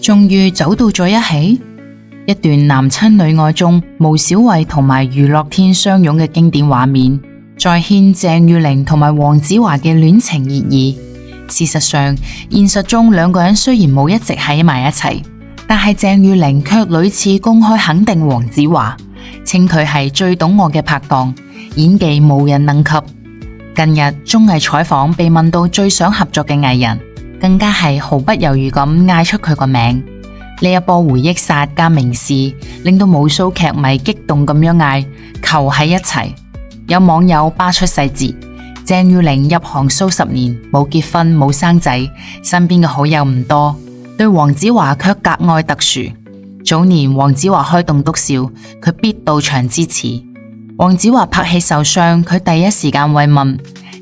終於走到咗一起。一段男親女愛中毛小慧同埋余樂天相擁嘅經典畫面，再現鄭裕玲同埋黃子華嘅戀情熱議。事實上，現實中兩個人雖然冇一直喺埋一齊，但係鄭裕玲卻屢次公開肯定黃子華，稱佢係最懂我嘅拍檔，演技無人能及。近日綜藝採訪被問到最想合作嘅藝人，更加係毫不猶豫咁嗌出佢個名。呢一波回憶殺加明示，令到無數劇迷激動咁樣嗌求喺一齊。有網友扒出細節，鄭裕玲入行數十年，冇結婚冇生仔，身邊嘅好友唔多，對黃子華卻格外特殊。早年黃子華開棟篤笑，佢必到場支持。黃子華拍戲受傷，佢第一時間慰問。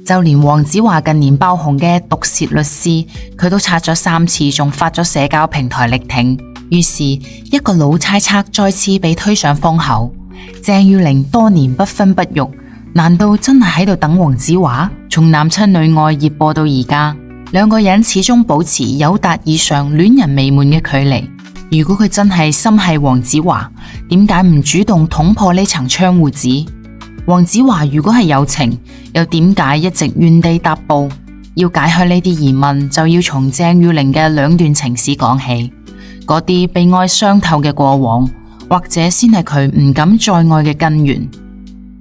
就連黃子華近年爆紅嘅毒舌律師，佢都拆咗3次，仲發咗社交平台力挺。於是，一個老猜測再次被推上風口。鄭裕玲多年不婚不育，難道真係喺度等黃子華？從男親女愛熱播到而家，兩個人始終保持友達以上戀人未滿嘅距離。如果佢真係心繫黃子華，點解唔主動捅破呢層窗戶紙？黃子華如果係有情，又點解一直原地踏步？要解開呢啲疑問，就要從鄭裕玲嘅兩段情史講起。嗰啲被愛傷透嘅過往，或者先係佢唔敢再愛嘅根源。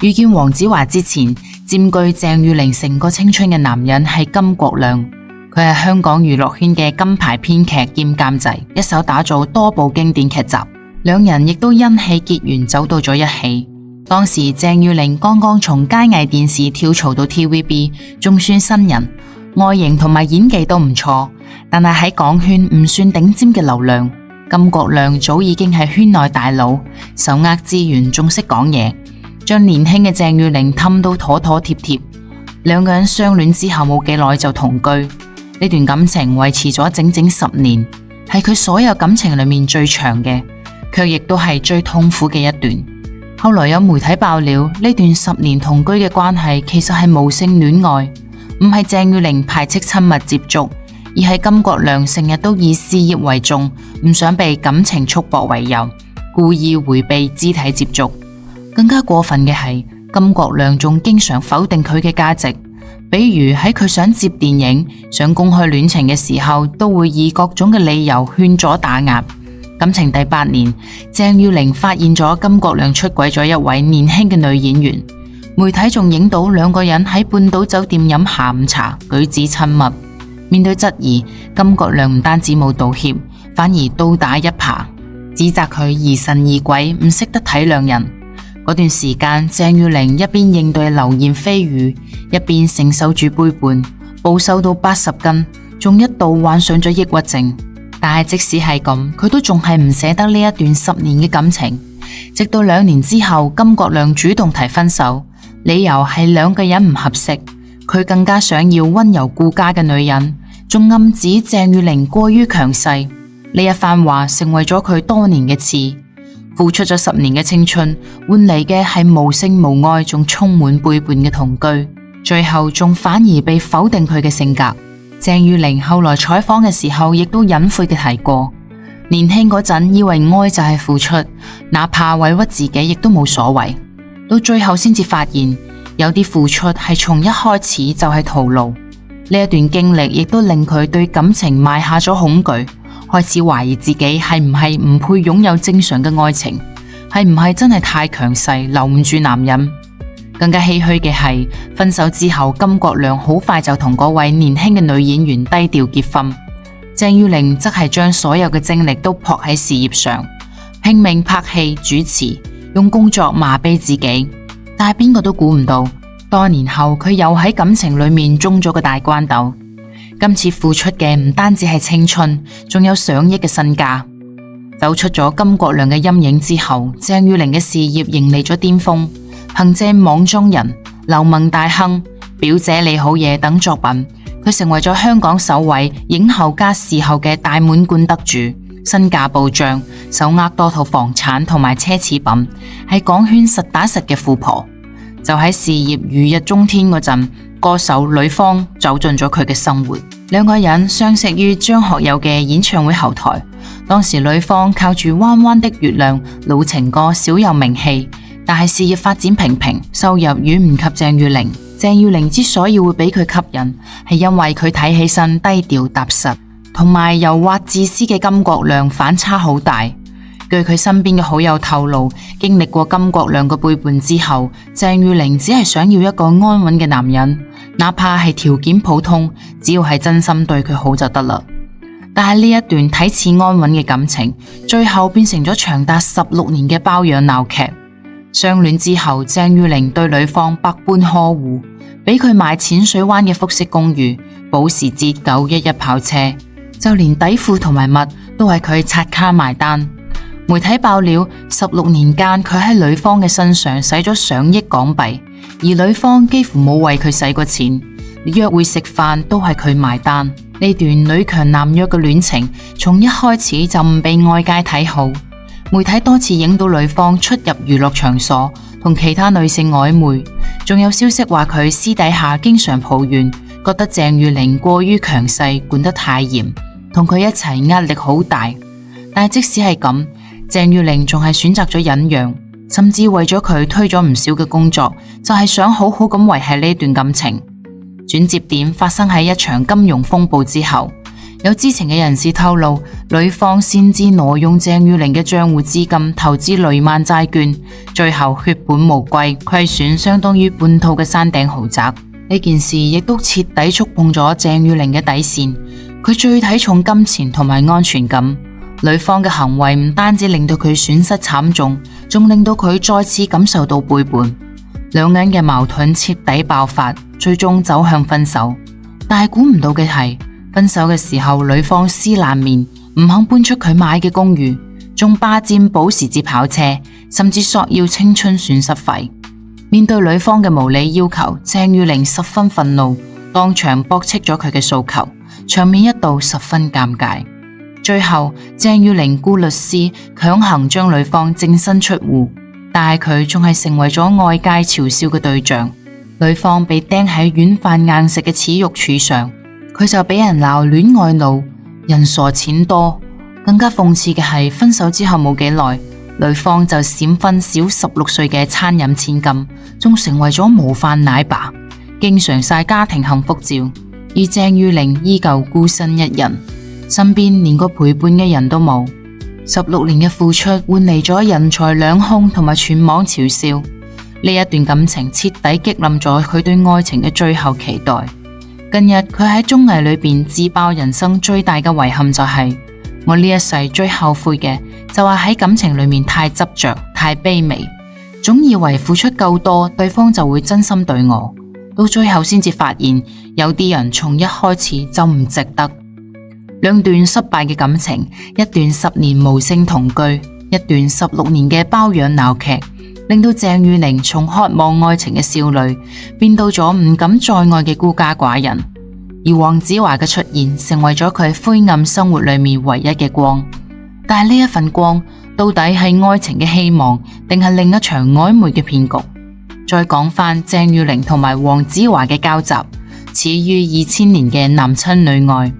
遇見黃子華之前，佔據鄭裕玲成個青春嘅男人係金國亮。佢係香港娛樂圈嘅金牌編劇兼監製，一手打造多部經典劇集。兩人亦都因戲結緣，走到咗一起。當時鄭裕玲剛剛從佳藝電視跳槽到 TVB， 仲算新人，外形同埋演技都唔錯，但係喺港圈唔算頂尖嘅流量。金國亮早已經係圈內大佬，手握資源，仲識講嘢，將年輕嘅鄭裕玲氹到妥妥貼貼。兩個人相戀之後冇幾耐就同居，呢段感情維持咗整整10年，係佢所有感情裏面最長嘅，卻亦都係最痛苦嘅一段。後來有媒體爆料，呢段10年同居嘅關係其實係無性戀愛，唔係鄭裕玲排斥親密接觸，而係金國亮成日都以事業為重，唔想被感情束縛為由，故意回避肢體接觸。更加過分嘅係，金國亮仲經常否定佢嘅價值，比如喺佢想接電影、想公開戀情嘅時候，都會以各種嘅理由勸阻打壓。感情第8年，鄭裕玲發現咗金國亮出軌咗一位年輕嘅女演員，媒體仲影到兩個人喺半島酒店飲下午茶，舉止親密。面對質疑，金國亮唔單止冇道歉，反而倒打一耙，指責佢疑神疑鬼，唔識得體諒人。嗰段時間，鄭裕玲一邊應對流言蜚語，一邊承受住背叛，暴瘦到80斤，仲一度患上咗抑鬱症。但係即使係咁，佢都仲係唔捨得呢一段10年嘅感情。直到2年之後，金國亮主動提分手，理由係兩個人唔合適，佢更加想要溫柔顧家嘅女人，仲暗指鄭裕玲過於強勢。呢一番話成為咗佢多年嘅刺。付出咗10年嘅青春，換嚟嘅係無性無愛，仲充滿背叛嘅同居，最後仲反而被否定佢嘅性格。鄭裕玲後來採訪嘅時候，亦都隱晦嘅提過，年輕嗰陣以為愛就係付出，哪怕委屈自己亦都冇所謂，到最後先至發現，有啲付出係從一開始就係徒勞。呢一段經歷亦都令佢對感情埋下咗恐懼，開始懷疑自己係唔係唔配擁有正常嘅愛情，係唔係真係太強勢，留唔住男人。更加唏噓嘅係，分手之後，金國亮好快就同嗰位年輕嘅女演員低調結婚。鄭裕玲則係將所有嘅精力都撲喺事業上，拼命拍戲主持，用工作麻痹自己。但係邊個都估唔到，多年後佢又喺感情裏面中咗個大關斗。今次付出嘅唔單止係青春，仲有上億嘅身家。走出咗金國亮嘅陰影之後，鄭裕玲嘅事業迎嚟咗巔峰。憑借網中人、流氓大亨、表姐你好嘢等作品，佢成為咗香港首位影后加視后嘅大滿貫得主，身價暴漲，手握多套房產同埋奢侈品，係港圈實打實嘅富婆。就喺事業如日中天嗰陣，歌手呂方走進咗佢嘅生活。兩個人相識於張學友嘅演唱會後台，當時呂方靠住彎彎的月亮、老情歌小有名氣，但係事業發展平平，收入遠唔及鄭裕玲。鄭裕玲之所以會俾佢吸引，係因為佢睇起身低調踏實，同埋柔滑自私嘅金國亮反差好大。據佢身邊嘅好友透露，經歷過金國亮嘅背叛之後，鄭裕玲只係想要一個安穩嘅男人，哪怕係條件普通，只要係真心對佢好就得啦。但係呢一段睇似安穩嘅感情，最後變成咗長達16年嘅包養鬧劇。相戀之後，鄭裕玲對呂方百般呵護，俾佢買淺水灣嘅複式公寓、保時捷911跑車，就連底褲同埋襪都係佢刷卡埋單。媒體爆料，16年間佢喺呂方嘅身上使咗上億港幣，而呂方幾乎冇為佢使過錢，約會食飯都係佢埋單。呢段女強男弱嘅戀情，從一開始就唔被外界睇好。媒體多次影到呂方出入娛樂場所，同其他女性曖昧，仲有消息話佢私底下經常抱怨，覺得鄭裕玲過於強勢，管得太嚴，同佢一齊壓力好大。但係即使係咁，鄭裕玲仲係選擇咗忍讓，甚至為咗佢推咗唔少嘅工作，就係想好好咁維繫呢段感情。轉折點發生喺一場金融風暴之後，有知情嘅人士透露，呂方擅自挪用鄭裕玲嘅賬戶資金投資雷曼債券，最後血本無歸，虧損相當於半套嘅山頂豪宅。呢件事亦都徹底觸碰咗鄭裕玲嘅底線，佢最睇重金錢同埋安全感。呂方嘅行為唔單止令到佢損失慘重，仲令到佢再次感受到背叛。兩人嘅矛盾徹底爆發，最終走向分手。但係估唔到嘅係，分手嘅時候，呂方撕爛面，唔肯搬出佢買嘅公寓，仲霸佔保時捷跑車，甚至索要青春損失費。面對呂方嘅無理要求，鄭裕玲十分憤怒，當場駁斥咗佢嘅訴求，場面一度十分尷尬。最後，鄭裕玲雇律師強行將呂方淨身出戶，但係佢仲係成為咗外界嘲笑嘅對象。呂方被釘喺軟飯硬食嘅恥辱柱上，佢就俾人鬧戀愛腦、人傻錢多。更加諷刺嘅係，分手之後冇幾耐，呂方就閃婚小16歲嘅餐飲千金，仲成為咗模範奶爸，經常晒家庭幸福照。而鄭裕玲依舊孤身一人，身邊連個陪伴嘅人都冇。16年嘅付出換嚟咗人財兩空同埋全網嘲笑。呢一段感情徹底擊冧咗佢對愛情嘅最後期待。近日佢喺綜藝裏邊自爆人生最大嘅遺憾就係，我呢一世最後悔嘅就係喺感情裏面太執着、太卑微，總以為付出夠多，對方就會真心對我，到最後先至發現有啲人從一開始就唔值得。兩段失敗嘅感情，一段10年無聲同居，一段16年嘅包養鬧劇，令到鄭裕玲從渴望愛情嘅少女變到咗唔敢再愛嘅孤家寡人，而黃子華嘅出現成為咗佢灰暗生活裏面唯一嘅光。但係呢一份光到底係愛情嘅希望，定係另一場曖昧嘅騙局？再講返鄭裕玲同埋黃子華嘅交集，始於2000年嘅男親女愛。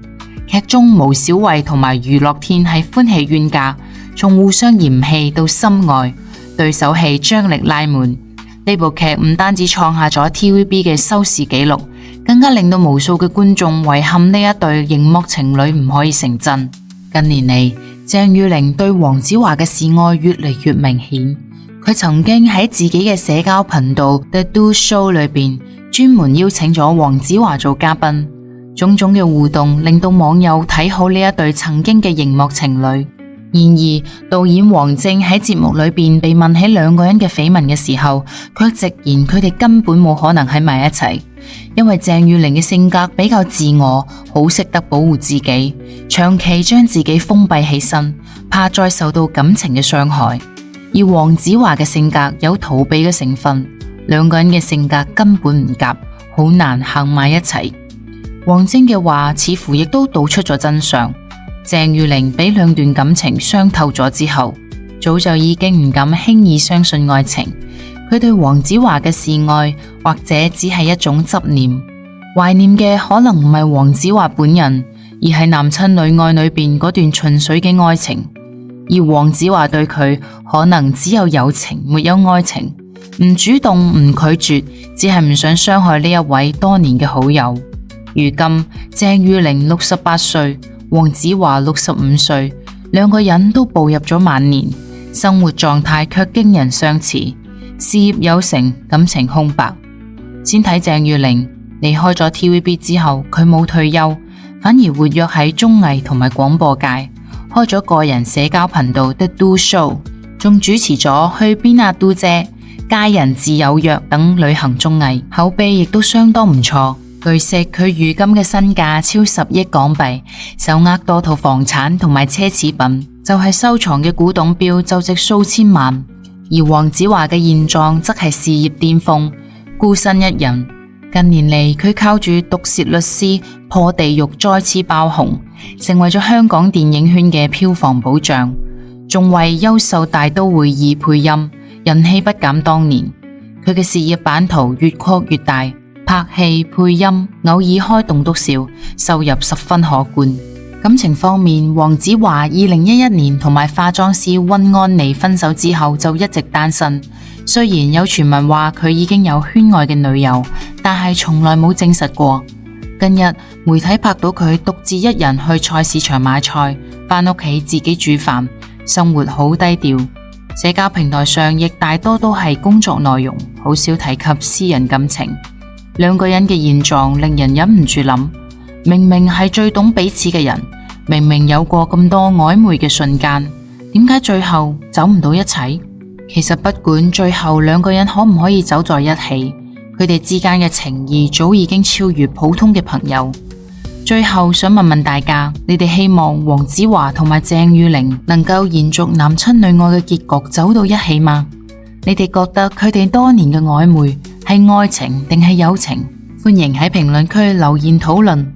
劇中毛小慧同埋余樂天係歡喜冤家，從互相嫌棄到深愛，對手戲張力拉滿。呢部劇唔單止創下咗 TVB 嘅收視紀錄，更加令到無數嘅觀眾遺憾呢一對熒幕情侶唔可以成真。近年嚟，鄭裕玲對黃子華嘅示愛越嚟越明顯。佢曾經喺自己嘅社交頻道 The Do Show 裏邊專門邀請咗黃子華做嘉賓。種種嘅互動令到網友睇好呢一對曾經嘅熒幕情侶。然而，導演王晶喺節目裏邊被問起兩個人嘅緋聞嘅時候，卻直言佢哋根本冇可能喺埋一齊，因為鄭裕玲嘅性格比較自我，好識得保護自己，長期將自己封閉起身，怕再受到感情嘅傷害。而黃子華嘅性格有逃避嘅成分，兩個人嘅性格根本唔夾，好難行埋一齊。王晶嘅話似乎亦都道出咗真相。鄭裕玲俾兩段感情傷透咗之後，早就已經唔敢輕易相信愛情。佢對黃子華嘅示愛，或者只係一種執念，懷念嘅可能唔係黃子華本人，而係男親女愛裏邊嗰段純粹嘅愛情。而黃子華對佢可能只有友情，沒有愛情，唔主動，唔拒絕，只係唔想傷害呢一位多年嘅好友。如今鄭裕玲68歲，黃子華65歲，兩個人都步入咗晚年，生活狀態卻驚人相似，事業有成，感情空白。先睇鄭裕玲離開咗 TVB 之後，佢冇退休，反而活躍喺綜藝同埋廣播界，開咗個人社交頻道 The Do Show， 仲主持咗去邊啊Do姐、佳人自有約等旅行綜藝，口碑亦都相當唔錯。據悉佢如今嘅身價超10億港幣，手握多套房產同埋奢侈品，就係收藏嘅古董錶就值數千萬。而黃子華嘅現狀則係事業巔峰，孤身一人。近年嚟，佢靠住毒舌律師破地獄再次爆紅，成為咗香港電影圈嘅票房保障，仲為優秀大都會2配音，人氣不減當年。佢嘅事業版圖越擴越大，拍戲配音偶爾開棟篤笑，收入十分可觀。感情方面，黃子華2011年同埋化妝師溫安妮分手之後就一直單身。雖然有傳聞話佢已經有圈外嘅女友，但係從來冇證實過。近日媒體拍到佢獨自一人去菜市場買菜，返屋企自己煮飯，生活好低調。社交平台上亦大多都係工作內容，好少提及私人感情。兩個人嘅現狀令人忍唔住諗，明明係最懂彼此嘅人，明明有過咁多曖昧嘅瞬間，點解最後走唔到一齊？其實不管最後兩個人可唔可以走在一起，佢哋之間嘅情誼早已經超越普通嘅朋友。最後想問問大家，你哋希望黃子華同埋鄭裕玲能夠延續男親女愛嘅結局走到一起嗎？你哋覺得佢哋多年嘅曖昧係愛情定係友情？歡迎喺評論區留言討論。